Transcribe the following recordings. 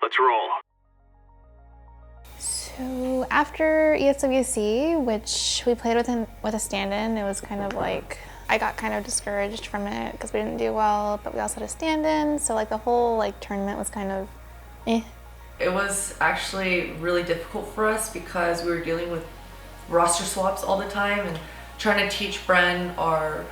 Let's roll. So after ESWC, which we played with a stand-in, it was kind of like, I got kind of discouraged from it because we didn't do well, but we also had a stand-in, so like the whole like tournament was kind of eh. It was actually really difficult for us because we were dealing with roster swaps all the time and trying to teach Bren, our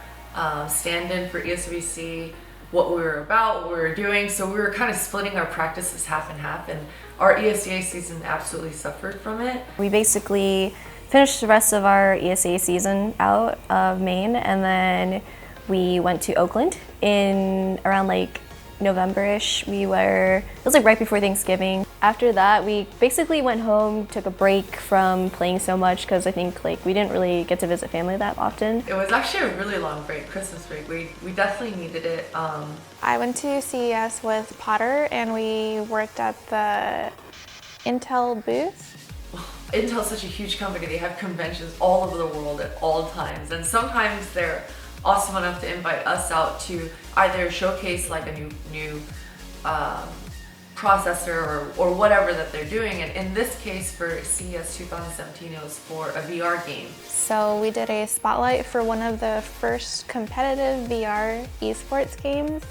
stand-in for ESWC, what we were about, what we were doing. So we were kind of splitting our practices half and half, and our ESCA season absolutely suffered from it. We basically finished the rest of our ESA season out of Maine, and then we went to Oakland in around like November-ish. It was like right before Thanksgiving. After that, we basically went home, took a break from playing so much because I think like we didn't really get to visit family that often. It was actually a really long break, Christmas break. We definitely needed it. I went to CES with Potter and we worked at the Intel booth. Intel's such a huge company. They have conventions all over the world at all times, and sometimes they're awesome enough to invite us out to either showcase like a new processor or whatever that they're doing. And in this case for CES 2017, it was for a VR game. So we did a spotlight for one of the first competitive VR esports games.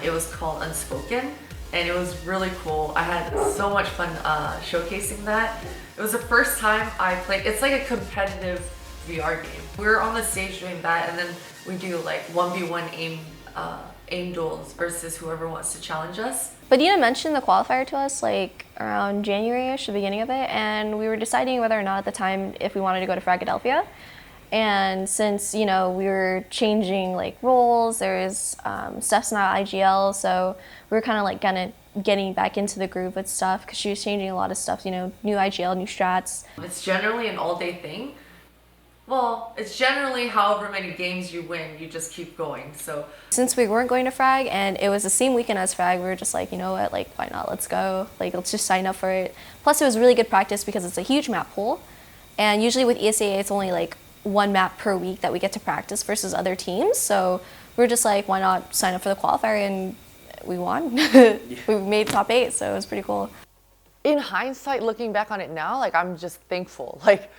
It was called Unspoken, and it was really cool. I had so much fun showcasing that. It was the first time I played. It's like a competitive VR game. We were on the stage doing that, and then we do like 1v1 aim duels versus whoever wants to challenge us. But Dina mentioned the qualifier to us like around January-ish, the beginning of it, and we were deciding whether or not at the time if we wanted to go to Philadelphia. And since, you know, we were changing like roles, there's Steph's not IGL, so we were kind of like getting back into the groove with stuff because she was changing a lot of stuff, you know, new IGL, new strats. It's generally an all-day thing. Well, it's generally however many games you win, you just keep going. So since we weren't going to Frag and it was the same weekend as Frag, we were just like, you know what, like why not, let's go, like let's just sign up for it. Plus it was really good practice because it's a huge map pool, and usually with ESAA it's only like one map per week that we get to practice versus other teams. So we're just like, why not sign up for the qualifier, and we won. We made top 8, so it was pretty cool. In hindsight, looking back on it now, like I'm just thankful. Like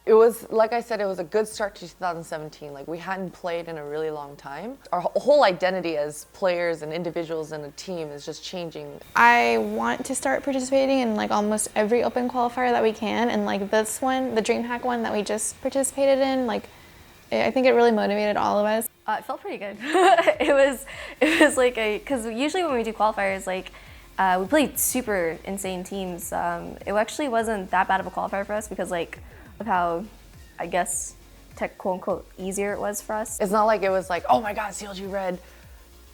it was, like I said, it was a good start to 2017. Like we hadn't played in a really long time. Our whole identity as players and individuals in a team is just changing. I want to start participating in like almost every open qualifier that we can, and like this one, the DreamHack one that we just participated in, like I think it really motivated all of us. It felt pretty good. it was like because usually when we do qualifiers, like we played super insane teams. It actually wasn't that bad of a qualifier for us because like of how, I guess, quote unquote easier it was for us. It's not like it was like, oh my God, CLG.RED,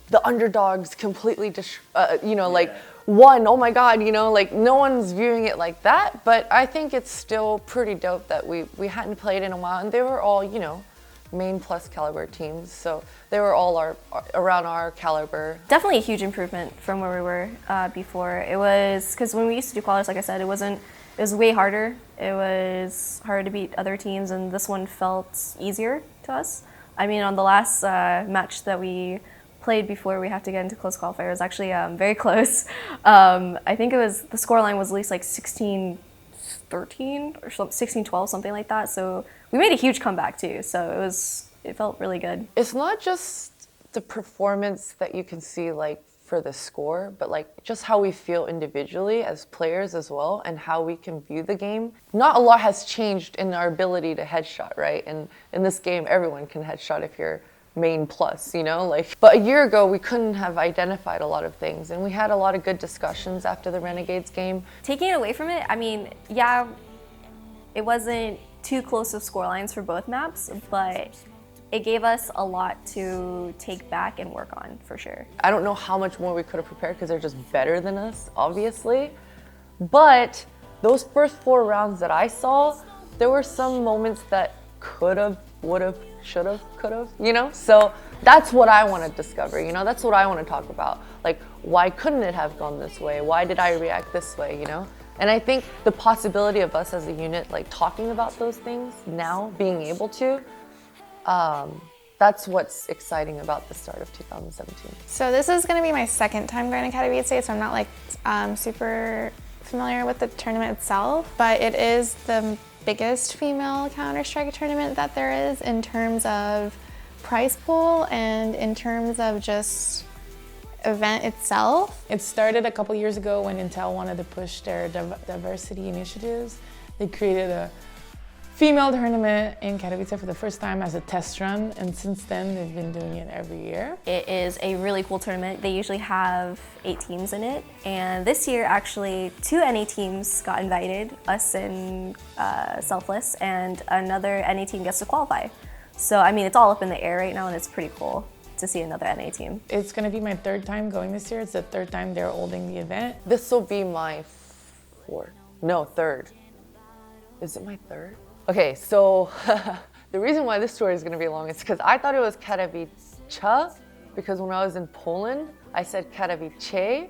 the underdogs completely, like won, oh my God, you know, like no one's viewing it like that. But I think it's still pretty dope that we hadn't played in a while, and they were all, you know, main plus caliber teams. So they were all around our caliber. Definitely a huge improvement from where we were before. It was, because when we used to do qualifiers, like I said, it was way harder. It was harder to beat other teams, and this one felt easier to us. I mean, on the last match that we played before we have to get into close qualifier, it was actually very close. I think the scoreline was at least like 16-13 or 16-12, something like that. So we made a huge comeback too. So it felt really good. It's not just the performance that you can see like for the score, but like just how we feel individually as players as well, and how we can view the game. Not a lot has changed in our ability to headshot, right? And in this game, everyone can headshot if you're main plus, you know? Like, but a year ago, we couldn't have identified a lot of things, and we had a lot of good discussions after the Renegades game. Taking it away from it, I mean, yeah, it wasn't too close of scorelines for both maps, but it gave us a lot to take back and work on, for sure. I don't know how much more we could have prepared because they're just better than us, obviously. But those first 4 rounds that I saw, there were some moments that could have, would have, should have, could have, you know? So that's what I want to discover, you know? That's what I want to talk about. Like, why couldn't it have gone this way? Why did I react this way, you know? And I think the possibility of us as a unit, like talking about those things now, being able to, that's what's exciting about the start of 2017. So this is going to be my second time going to Katowice, so I'm not like super familiar with the tournament itself, but it is the biggest female Counter-Strike tournament that there is in terms of prize pool and in terms of just event itself. It started a couple years ago when Intel wanted to push their diversity initiatives. They created a female tournament in Katowice for the first time as a test run, and since then they've been doing it every year. It is a really cool tournament. They usually have 8 teams in it, and this year actually 2 NA teams got invited, us and Selfless, and another NA team gets to qualify. So I mean, it's all up in the air right now, and it's pretty cool to see another NA team. It's going to be my 3rd time going this year. It's the 3rd time they're holding the event. This will be my 3rd. Is it my 3rd? Okay, so the reason why this story is going to be long is because I thought it was Katowice, because when I was in Poland, I said Katowice,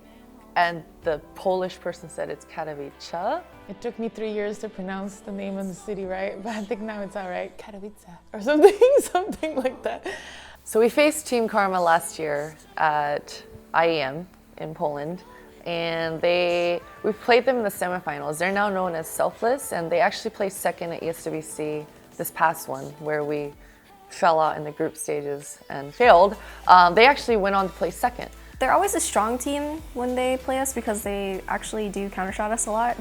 and the Polish person said it's Katowice. It took me 3 years to pronounce the name of the city right, but I think now it's all right. Katowice or something like that. So we faced Team Karma last year at IEM in Poland, and we played them in the semifinals. They're now known as Selfless, and they actually placed 2nd at ESWC this past one, where we fell out in the group stages and failed. They actually went on to play 2nd. They're always a strong team when they play us because they actually do counter-shot us a lot.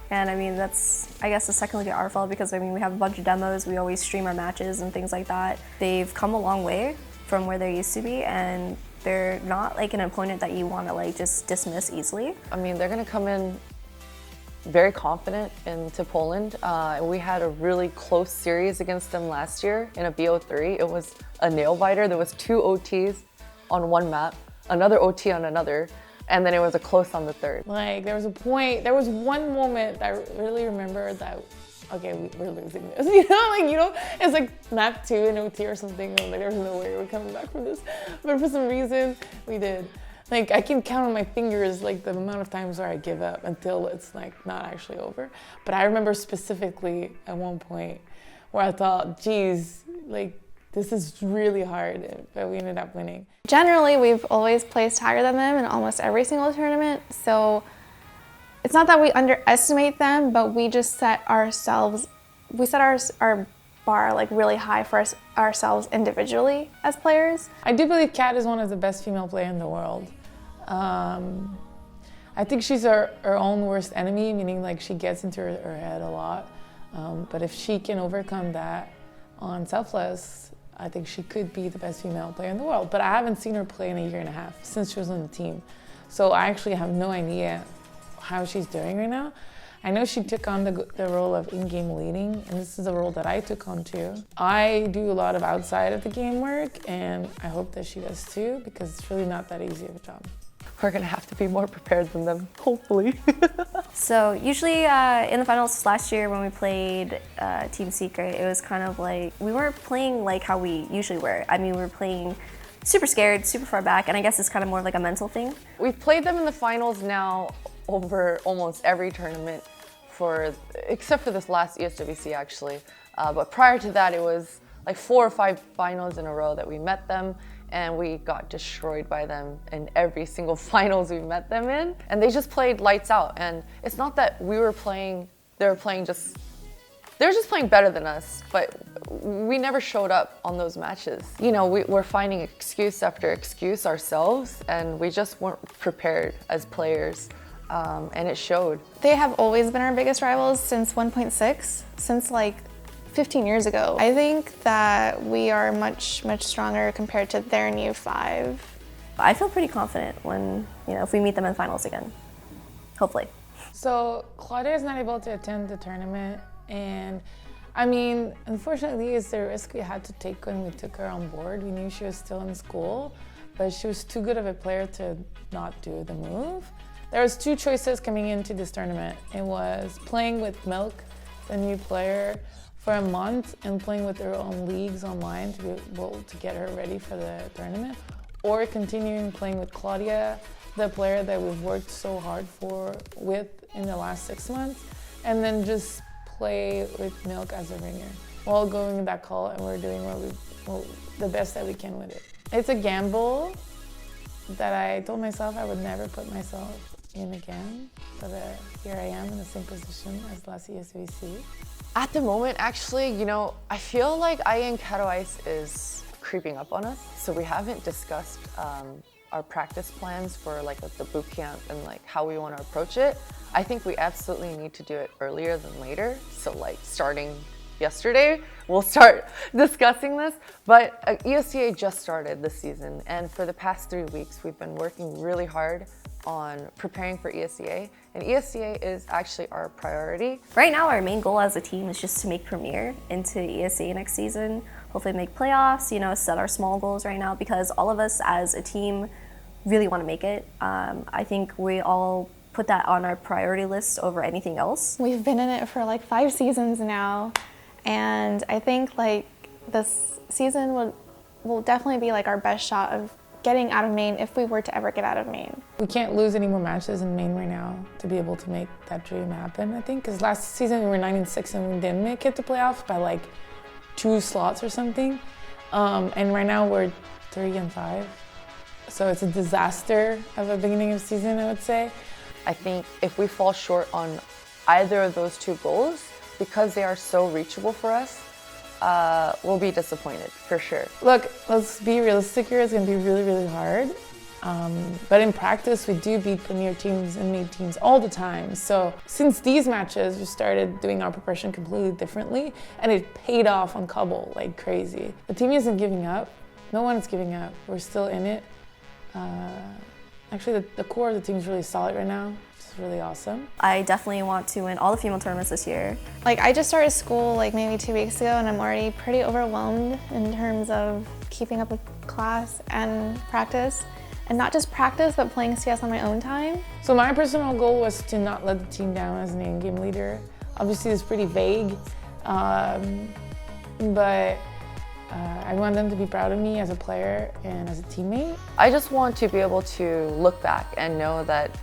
And I mean, I guess it's technically our fault because I mean, we have a bunch of demos, we always stream our matches and things like that. They've come a long way from where they used to be, and they're not like an opponent that you want to like just dismiss easily. I mean, they're going to come in very confident into Poland. We had a really close series against them last year in a BO3. It was a nail biter. There was 2 OTs on one map, another OT on another, and then it was a close on the 3rd. Like there was one moment that I really remember that, okay, we're losing this, it's like map 2 in OT or something, and like there's no way we're coming back from this. But for some reason, we did. Like I can count on my fingers like the amount of times where I give up until it's like not actually over. But I remember specifically at one point where I thought, geez, like this is really hard, but we ended up winning. Generally, we've always placed higher than them in almost every single tournament, so it's not that we underestimate them, but we just set our bar like really high for ourselves individually as players. I do believe Kat is one of the best female players in the world. I think she's her own worst enemy, meaning like she gets into her head a lot. But if she can overcome that on Selfless, I think she could be the best female player in the world. But I haven't seen her play in a year and a half since she was on the team. So I actually have no idea how she's doing right now. I know she took on the role of in-game leading, and this is a role that I took on too. I do a lot of outside of the game work, and I hope that she does too, because it's really not that easy of a job. We're gonna have to be more prepared than them, hopefully. So usually in the finals last year when we played Team Secret, it was kind of like, we weren't playing like how we usually were. I mean, we were playing super scared, super far back, and I guess it's kind of more like a mental thing. We've played them in the finals now over almost every tournament, except for this last ESWC actually. But prior to that, it was like 4 or 5 finals in a row that we met them, and we got destroyed by them in every single finals we met them in. And they just played lights out. And it's not that we were playing, they were just playing better than us, but we never showed up on those matches. You know, we're finding excuse after excuse ourselves, and we just weren't prepared as players. And it showed. They have always been our biggest rivals since 1.6, since like 15 years ago. I think that we are much stronger compared to their new 5. I feel pretty confident when, if we meet them in finals again, hopefully. So Claudia is not able to attend the tournament, and I mean, unfortunately, it's the risk we had to take when we took her on board. We knew she was still in school, but she was too good of a player to not do the move. There was 2 choices coming into this tournament. It was playing with Milk, the new player, for a month and playing with her own leagues online to be able to get her ready for the tournament, or continuing playing with Claudia, the player that we've worked so hard in the last 6 months, and then just play with Milk as a ringer. all going in that call and we're doing the best that we can with it. It's a gamble that I told myself I would never put myself in again, but here I am in the same position as last ESVC. At the moment, actually, you know, I feel like IN Katowice is creeping up on us. So we haven't discussed our practice plans for like the boot camp and like how we want to approach it. I think we absolutely need to do it earlier than later. So like starting yesterday, we'll start discussing this. But ESCA just started this season, and for the past 3 weeks, we've been working really hard on preparing for ESCA, and ESCA is actually our priority. Right now, our main goal as a team is just to make Premier into ESCA next season, hopefully make playoffs, you know, set our small goals right now, because all of us as a team really want to make it. I think we all put that on our priority list over anything else. We've been in it for like 5 seasons now, and I think like this season will definitely be like our best shot of getting out of Maine if we were to ever get out of Maine. We can't lose any more matches in Maine right now to be able to make that dream happen, I think, because last season we were 9-6 and we didn't make it to playoffs by like 2 slots or something, and right now we're 3-5. So it's a disaster of a beginning of season, I would say. I think if we fall short on either of those 2 goals, because they are so reachable for us, we'll be disappointed for sure. Look, let's be realistic here. It's going to be really, really hard. But in practice, we do beat premier teams and mid teams all the time. So since these matches, we started doing our preparation completely differently, and it paid off on Cobble like crazy. The team isn't giving up. No one's giving up. We're still in it. Actually, the core of the team is really solid right now. It's really awesome. I definitely want to win all the female tournaments this year. Like I just started school like maybe 2 weeks ago, and I'm already pretty overwhelmed in terms of keeping up with class and practice. And not just practice, but playing CS on my own time. So my personal goal was to not let the team down as an in-game leader. Obviously, it's pretty vague, but I want them to be proud of me as a player and as a teammate. I just want to be able to look back and know that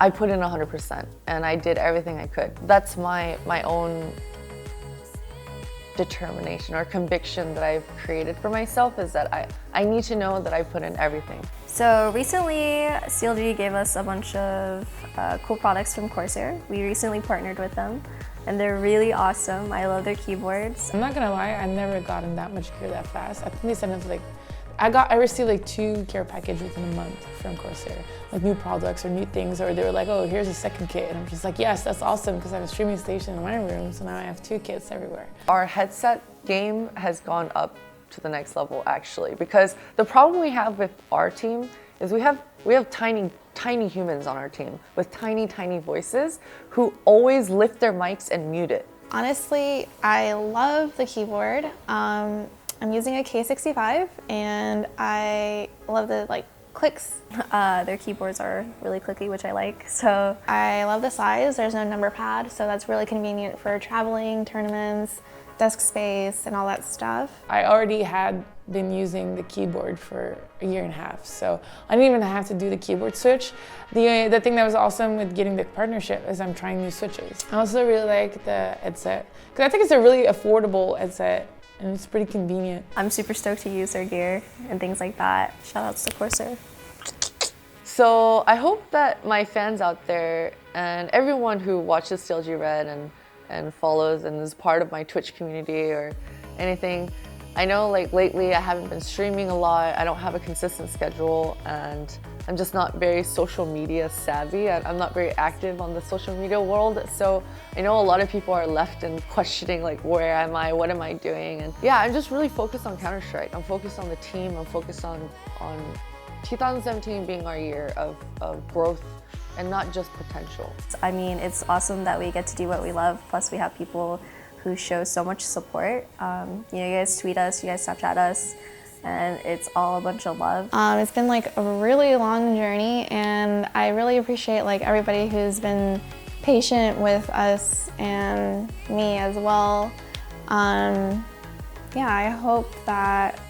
I put in 100% and I did everything I could. That's my own determination or conviction that I've created for myself, is that I need to know that I put in everything. So recently, CLG gave us a bunch of cool products from Corsair. We recently partnered with them, and they're really awesome. I love their keyboards. I'm not gonna lie, I never gotten that much gear that fast. I think they sent us like, I received like 2 care packages within a month from Corsair, like new products or new things, or they were like, oh, here's a second kit, and I'm just like, yes, that's awesome, because I have a streaming station in my room, so now I have 2 kits everywhere. Our headset game has gone up to the next level, actually, because the problem we have with our team is we have tiny humans on our team with tiny voices who always lift their mics and mute it. Honestly, I love the keyboard. I'm using a K65, and I love the like clicks. Their keyboards are really clicky, which I like. So I love the size. There's no number pad, so that's really convenient for traveling, tournaments, desk space, and all that stuff. I already had been using the keyboard for 1.5 years, so I didn't even have to do the keyboard switch. The thing that was awesome with getting the partnership is I'm trying new switches. I also really like the headset, because I think it's a really affordable headset, and it's pretty convenient. I'm super stoked to use their gear and things like that. Shout outs to Corsair. So I hope that my fans out there and everyone who watches CLG.RED and follows and is part of my Twitch community or anything, I know like lately I haven't been streaming a lot, I don't have a consistent schedule, and I'm just not very social media savvy. I'm not very active on the social media world, so I know a lot of people are left and questioning like, where am I, what am I doing? And yeah, I'm just really focused on Counter-Strike. I'm focused on the team, I'm focused on 2017 being our year of growth and not just potential. I mean, it's awesome that we get to do what we love, plus we have people who show so much support. You guys tweet us, you guys Snapchat us, and it's all a bunch of love. It's been like a really long journey, and I really appreciate like everybody who's been patient with us and me as well. Yeah, I hope that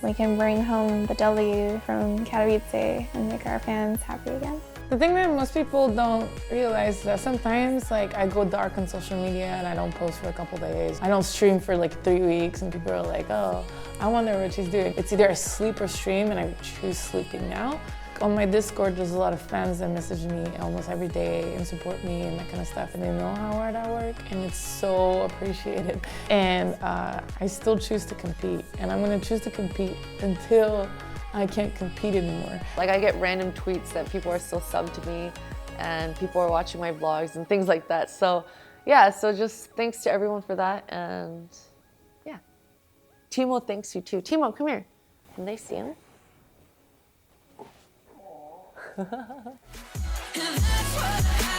we can bring home the W from Katowice and make our fans happy again. The thing that most people don't realize is that sometimes like I go dark on social media and I don't post for a couple days. I don't stream for like 3 weeks and people are like, oh, I wonder what she's doing. It's either I sleep or stream and I choose sleeping now. On my Discord, there's a lot of fans that message me almost every day and support me and that kind of stuff, and they know how hard I work, and it's so appreciated. And I still choose to compete, and I'm gonna choose to compete until I can't compete anymore. Like I get random tweets that people are still subbed to me and people are watching my vlogs and things like that. So yeah, so just thanks to everyone for that, and yeah. Timo thanks you too. Timo, come here. Can they see him? And that's what I